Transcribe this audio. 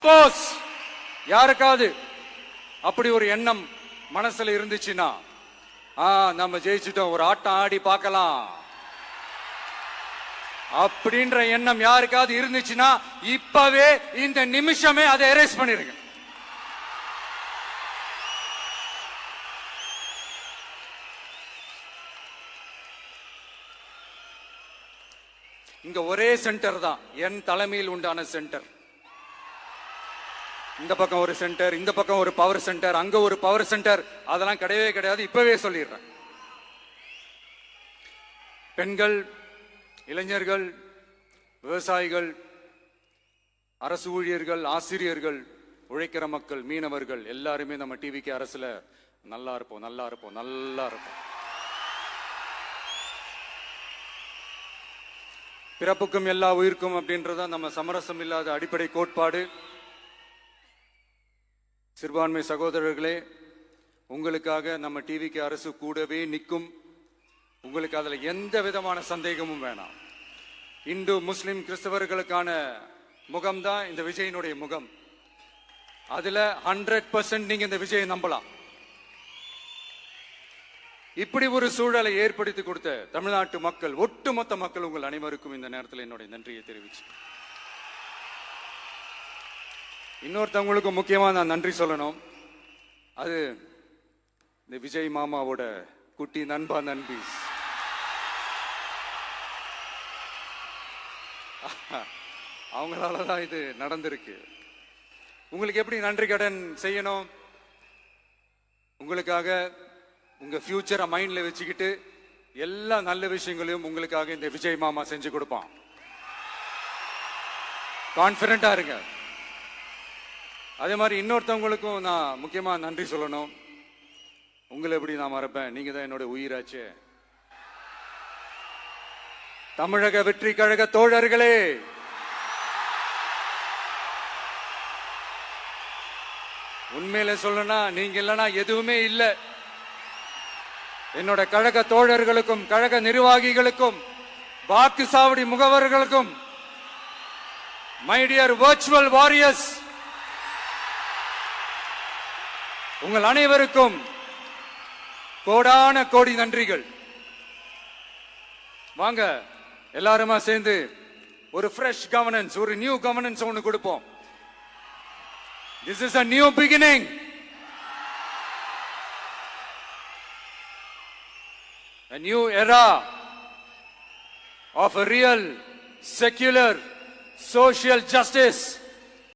போஸ் யாருக்காவது அப்படி ஒரு எண்ணம் மனசுல இருந்துச்சுன்னா நம்ம ஜெயிச்சுட்டோம், ஒரு ஆட்டம் ஆடி பார்க்கலாம் அப்படின்ற எண்ணம் யாருக்காவது இருந்துச்சுன்னா இப்பவே இந்த நிமிஷமே அதை எரேஸ் பண்ணிருங்க. இங்க ஒரே சென்டர் தான், என் தலைமையில் உண்டான சென்டர். இந்த பக்கம் ஒரு சென்டர், இந்த பக்கம் ஒரு பவர் சென்டர், அங்க ஒரு பவர் சென்டர், அதெல்லாம் கிடையவே கிடையாது. இப்பவே சொல்லிடுறேன். பெண்கள், இளைஞர்கள், விவசாயிகள், அரசு ஊழியர்கள், ஆசிரியர்கள், உழைக்கிற மக்கள், மீனவர்கள் எல்லாருமே நம்ம டிவிக்கு அரசுல நல்லா இருப்போம், நல்லா இருப்போம், நல்லா இருப்போம். பிறப்புக்கும் எல்லா உயிர்க்கும் அப்படின்றத நம்ம சமரசம் இல்லாத அடிப்படை கோட்பாடு. சிறுபான்மை சகோதரர்களே, உங்களுக்காக நம்ம டிவிக்கு அரசு கூடவே நிற்கும். உங்களுக்கு அதுல எந்த விதமான சந்தேகமும் வேணாம். இந்து, முஸ்லிம், கிறிஸ்தவர்களுக்கான முகம்தான் இந்த விஜயினுடைய முகம். அதுல 100% நீங்க இந்த விஜயை நம்பலாம். இப்படி ஒரு சூழலை ஏற்படுத்தி கொடுத்த தமிழ்நாட்டு மக்கள், ஒட்டுமொத்த மக்கள், உங்கள் அனைவருக்கும் இந்த நேரத்தில் என்னுடைய நன்றியை தெரிவிச்சு, இன்னொருத்தவங்களுக்கு முக்கியமா நான் நன்றி சொல்லணும். அது இந்த விஜய் மாமாவோட குட்டி நண்பா நண்பி. அவங்களாலதான் இது நடந்திருக்கு. உங்களுக்கு எப்படி நன்றி கடன் செய்யணும்? உங்களுக்காக உங்க ஃபியூச்சரை மைண்ட்ல வச்சுக்கிட்டு எல்லா நல்ல விஷயங்களையும் உங்களுக்காக இந்த விஜய் மாமா செஞ்சு கொடுப்பான். கான்பிடண்டா இருங்க. அதே மாதிரி இன்னொருத்தவங்களுக்கும் நான் முக்கியமா நன்றி சொல்லணும். உங்களை எப்படி நான் மறப்பேன்? நீங்க தான் என்னோட உயிராச்சே. தமிழக வெற்றி கழக தோழர்களே, உண்மையில சொல்லணும்னா நீங்க இல்லைன்னா எதுவுமே இல்லை. என்னோட கழக தோழர்களுக்கும், கழக நிர்வாகிகளுக்கும், வாக்கு சாவடி முகவர்களுக்கும், மை டியர் வர்ச்சுவல் வாரியர்ஸ், உங்கள் அனைவருக்கும் கோடான கோடி நன்றிகள். வாங்க எல்லாருமா சேர்ந்து ஒரு ஃப்ரெஷ் கவர்னன்ஸ், ஒரு நியூ கவர்னன்ஸ் ஒன்று கொடுப்போம். This is a new beginning. A new era of a real, secular, social justice.